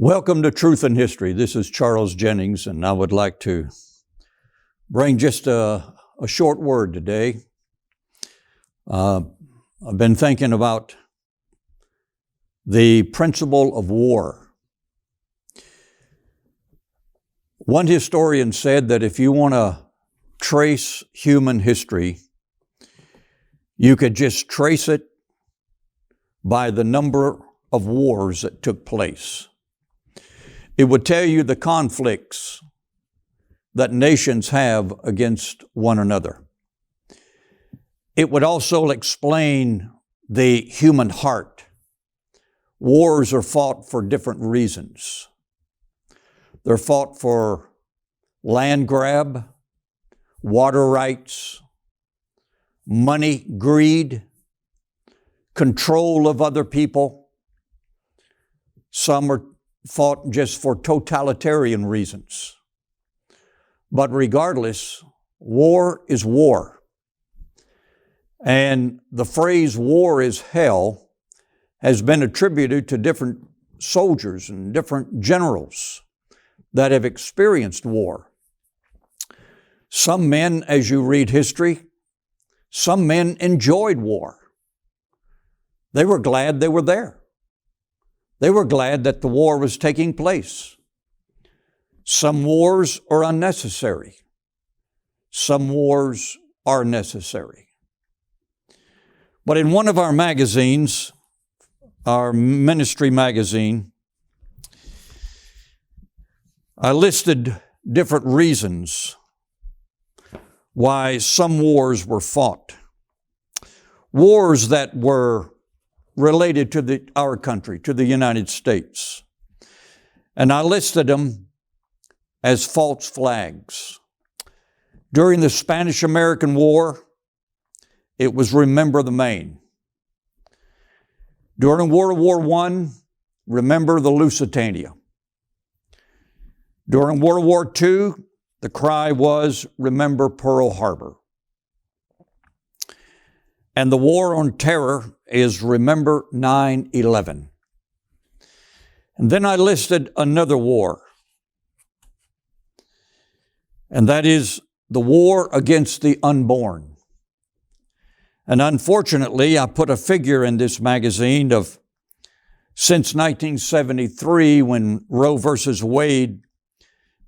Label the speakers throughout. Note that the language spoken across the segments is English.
Speaker 1: Welcome to Truth in History. This is Charles Jennings, and I would like to bring just a short word today. I've been thinking about the principle of war. One historian said that if you want to trace human history, you could just trace it by the number of wars that took place. It would tell you the conflicts that nations have against one another. It would also explain the human heart. Wars are fought for different reasons. They're fought for land grab, water rights, money, greed, control of other people. Some are fought just for totalitarian reasons. But regardless, war is war. And the phrase war is hell has been attributed to different soldiers and different generals that have experienced war. Some men, as you read history, some men enjoyed war. They were glad they were there. They were glad that the war was taking place. Some wars are unnecessary. Some wars are necessary. But in one of our magazines, our ministry magazine, I listed different reasons why some wars were fought. Wars that were related to our country, to the United States. And I listed them as false flags. During the Spanish-American War, it was remember the Maine. During World War I, remember the Lusitania. During World War II, the cry was remember Pearl Harbor. And the war on terror is remember 9/11. And then I listed another war. And that is the war against the unborn. And unfortunately, I put a figure in this magazine of since 1973, when Roe versus Wade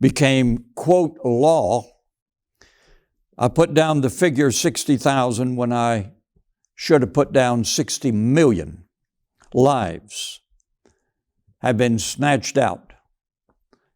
Speaker 1: became, quote, law, I put down the figure 60,000 when I should have put down 60 million lives have been snatched out.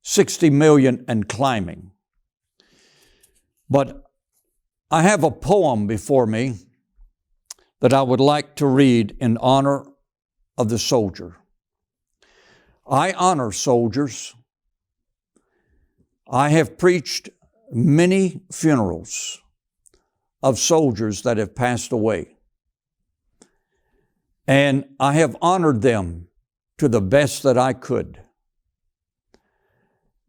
Speaker 1: 60 million and climbing. But I have a poem before me that I would like to read in honor of the soldier. I honor soldiers. I have preached many funerals of soldiers that have passed away. And I have honored them to the best that I could.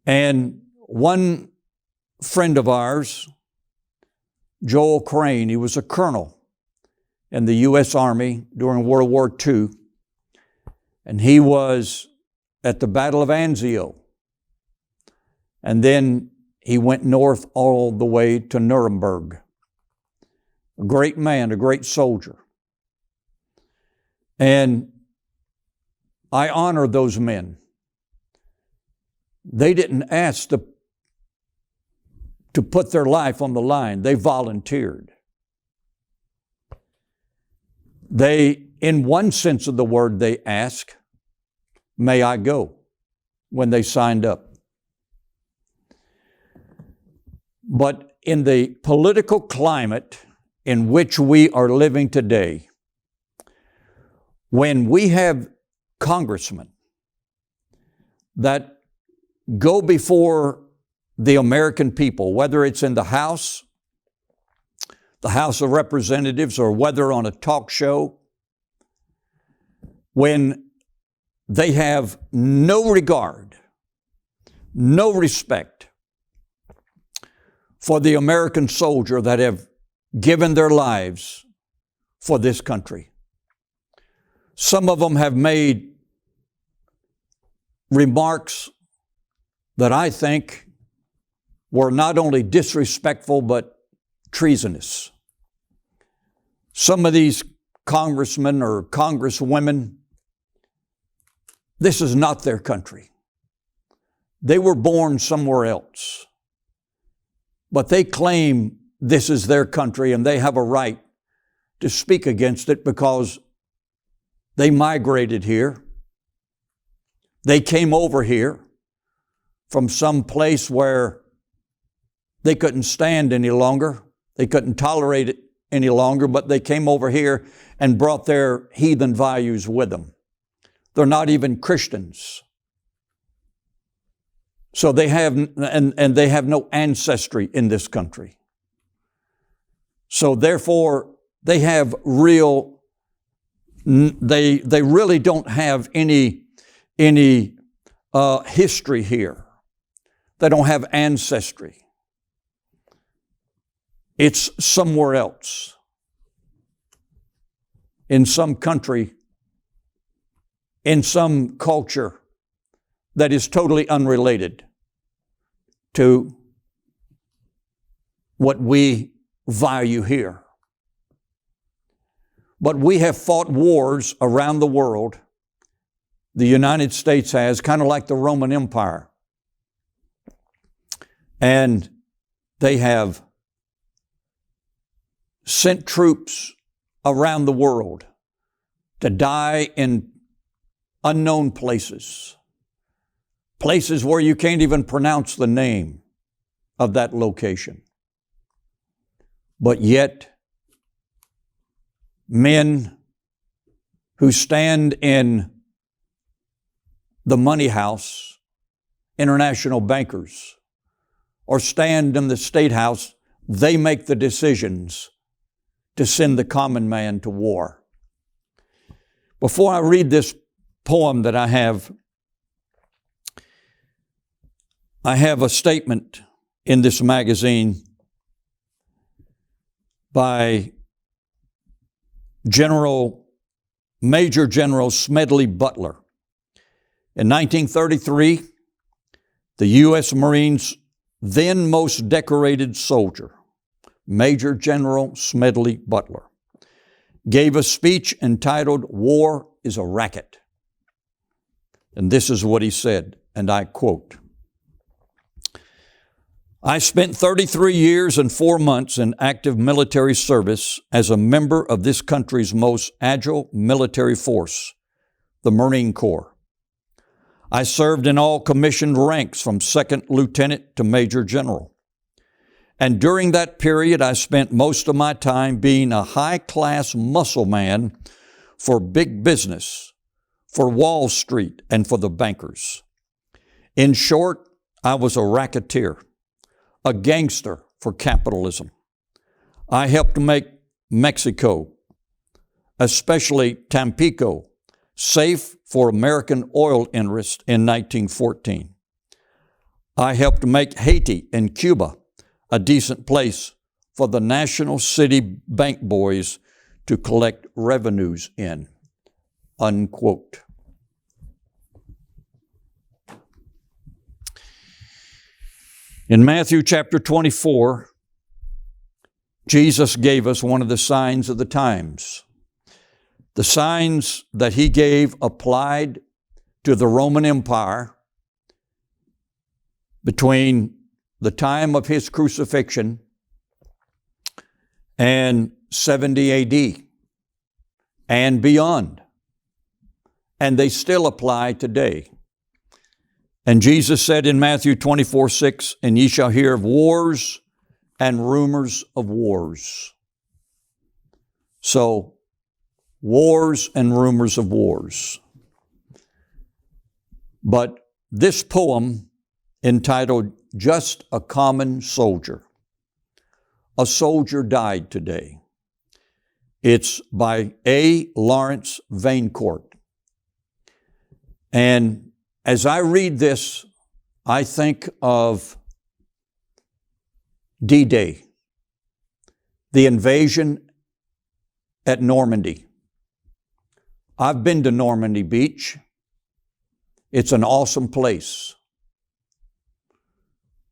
Speaker 1: And one friend of ours, Joel Crane, he was a colonel in the U.S. Army during World War II. And he was at the Battle of Anzio. And then he went north all the way to Nuremberg. A great man, a great soldier. And I honor those men. They didn't ask to put their life on the line. They volunteered. They, in one sense of the word, they ask, may I go, when they signed up. But in the political climate in which we are living today, when we have congressmen that go before the American people, whether it's in the House of Representatives, or whether on a talk show, when they have no regard, no respect for the American soldier that have given their lives for this country. Some of them have made remarks that I think were not only disrespectful but treasonous. Some of these congressmen or congresswomen, this is not their country. They were born somewhere else. But they claim this is their country and they have a right to speak against it because they migrated here. They came over here from some place where they couldn't stand any longer. They couldn't tolerate it any longer, but they came over here and brought their heathen values with them. They're not even Christians. So they have, and they have no ancestry in this country. So therefore, they have real, they really don't have any history here. They don't have ancestry. It's somewhere else. In some country, in some culture that is totally unrelated to what we value here. But we have fought wars around the world. The United States has, kind of like the Roman Empire. And they have sent troops around the world to die in unknown places. Places where you can't even pronounce the name of that location. But yet, men who stand in the money house, international bankers, or stand in the State House, they make the decisions to send the common man to war. Before I read this poem that I have a statement in this magazine by Major General Smedley Butler. In 1933, the U.S. Marines' then most decorated soldier, Major General Smedley Butler, gave a speech entitled, "War is a Racket." And this is what he said, and I quote, "I spent 33 years and 4 months in active military service as a member of this country's most agile military force, the Marine Corps. I served in all commissioned ranks from second lieutenant to major general. And during that period, I spent most of my time being a high-class muscle man for big business, for Wall Street, and for the bankers. In short, I was a racketeer, a gangster for capitalism. I helped make Mexico, especially Tampico, safe for American oil interests in 1914. I helped make Haiti and Cuba a decent place for the National City Bank boys to collect revenues in." Unquote. In Matthew chapter 24, Jesus gave us one of the signs of the times. The signs that he gave applied to the Roman Empire between the time of his crucifixion and 70 AD and beyond. And they still apply today. And Jesus said in Matthew 24:6, "And ye shall hear of wars and rumors of wars." So, wars and rumors of wars. But this poem entitled "Just a Common Soldier," a soldier died today. It's by A. Lawrence Vanecourt. And as I read this, I think of D-Day, the invasion at Normandy. I've been to Normandy Beach. It's an awesome place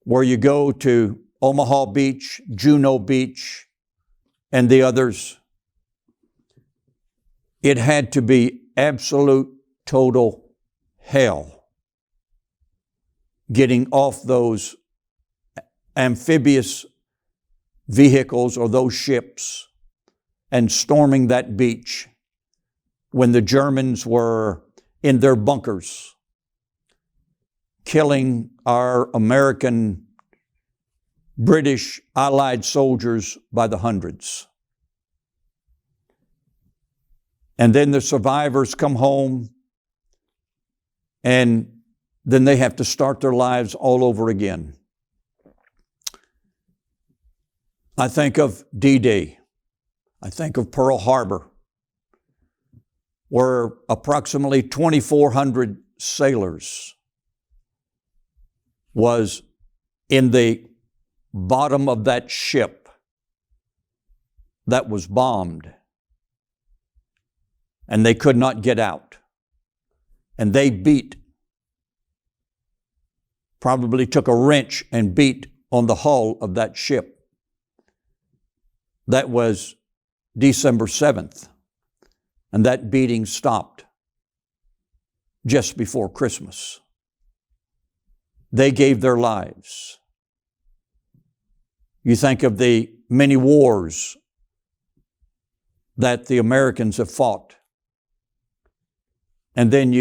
Speaker 1: where you go to Omaha Beach, Juneau Beach, and the others. It had to be absolute, total hell getting off those amphibious vehicles or those ships and storming that beach when the Germans were in their bunkers, killing our American, British, Allied soldiers by the hundreds. And then the survivors come home, and then they have to start their lives all over again. I think of D-Day. I think of Pearl Harbor, where approximately 2,400 sailors was in the bottom of that ship that was bombed, and they could not get out. And they probably took a wrench and beat on the hull of that ship. That was December 7th, and that beating stopped just before Christmas. They gave their lives. You think of the many wars that the Americans have fought, and then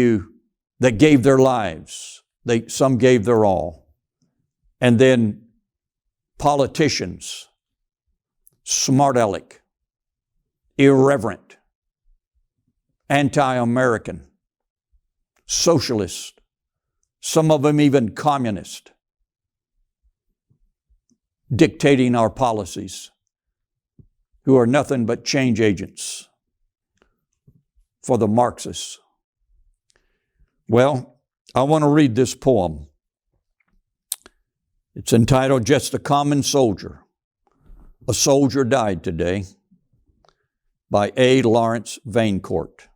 Speaker 1: that gave their lives. Some gave their all. And then politicians, smart aleck, irreverent, anti-American, socialist, some of them even communist, dictating our policies, who are nothing but change agents for the Marxists. Well, I want to read this poem. It's entitled, Just a Common Soldier. A Soldier Died Today, by A. Lawrence Vanecourt.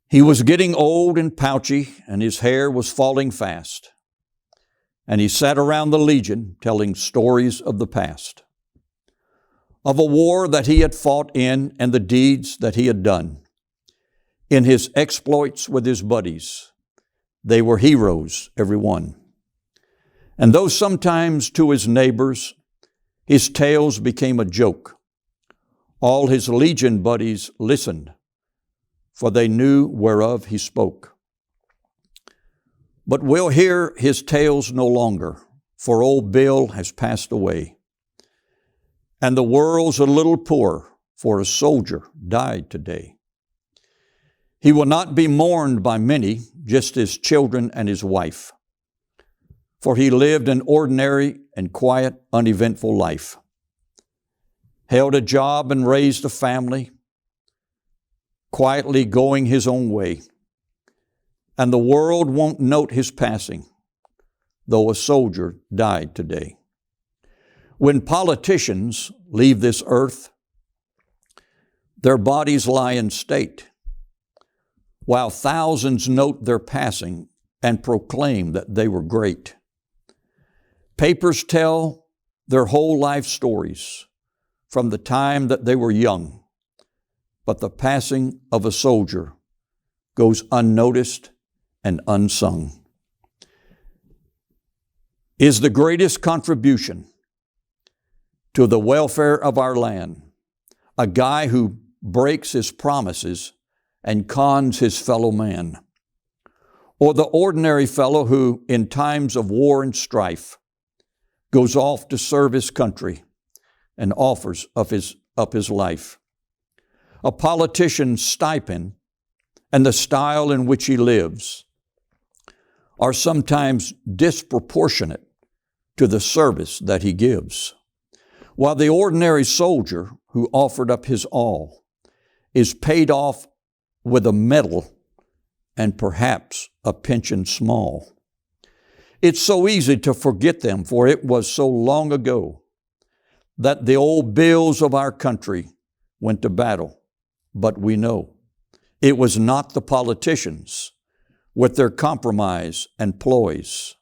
Speaker 1: He was getting old and pouchy, and his hair was falling fast. And he sat around the Legion telling stories of the past, of a war that he had fought in and the deeds that he had done. In his exploits with his buddies, they were heroes, every one. And though sometimes to his neighbors his tales became a joke, all his Legion buddies listened, for they knew whereof he spoke. But we'll hear his tales no longer, for old Bill has passed away. And the world's a little poor, for a soldier died today. He will not be mourned by many, just his children and his wife, for he lived an ordinary and quiet, uneventful life, held a job and raised a family, quietly going his own way. And the world won't note his passing, though a soldier died today. When politicians leave this earth, their bodies lie in state, while thousands note their passing and proclaim that they were great. Papers tell their whole life stories from the time that they were young, but the passing of a soldier goes unnoticed and unsung. Is the greatest contribution to the welfare of our land a guy who breaks his promises and cons his fellow man, or the ordinary fellow who, in times of war and strife, goes off to serve his country and offers up his life? A politician's stipend and the style in which he lives are sometimes disproportionate to the service that he gives, while the ordinary soldier who offered up his all is paid off with a medal and perhaps a pension small. It's so easy to forget them, for it was so long ago that the old Bills of our country went to battle. But we know It was not the politicians with their compromise and ploys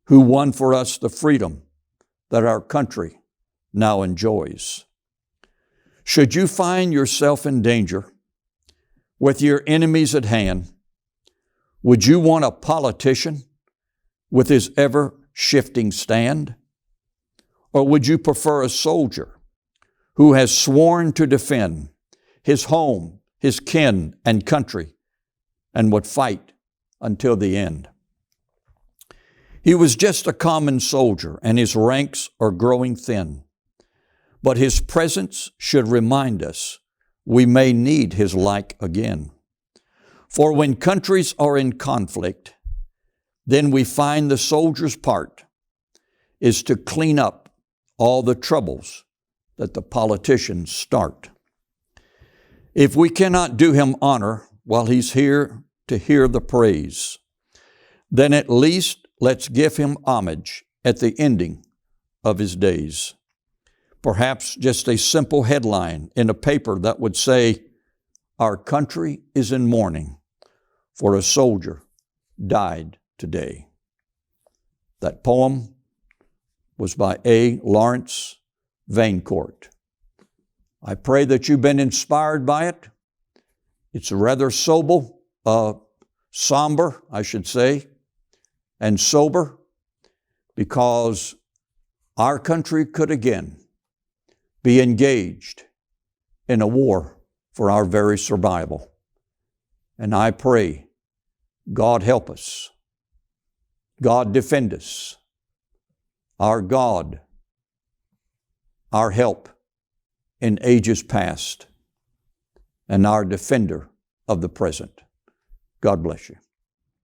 Speaker 1: who won for us the freedom that our country now enjoys. Should you find yourself in danger with your enemies at hand, would you want a politician with his ever-shifting stand? Or would you prefer a soldier who has sworn to defend his home, his kin, and country, and would fight until the end? He was just a common soldier, and his ranks are growing thin. But his presence should remind us we may need his like again. For when countries are in conflict, then we find the soldier's part is to clean up all the troubles that the politicians start. If we cannot do him honor while he's here to hear the praise, then at least let's give him homage at the ending of his days. Perhaps just a simple headline in a paper that would say, "Our country is in mourning, for a soldier died today." That poem was by A. Lawrence Vanecourt. I pray that you've been inspired by it. It's rather somber, I should say, and sober, because our country could again be engaged in a war for our very survival. And I pray, God help us. God defend us. Our God, our help in ages past, and our defender of the present. God bless you.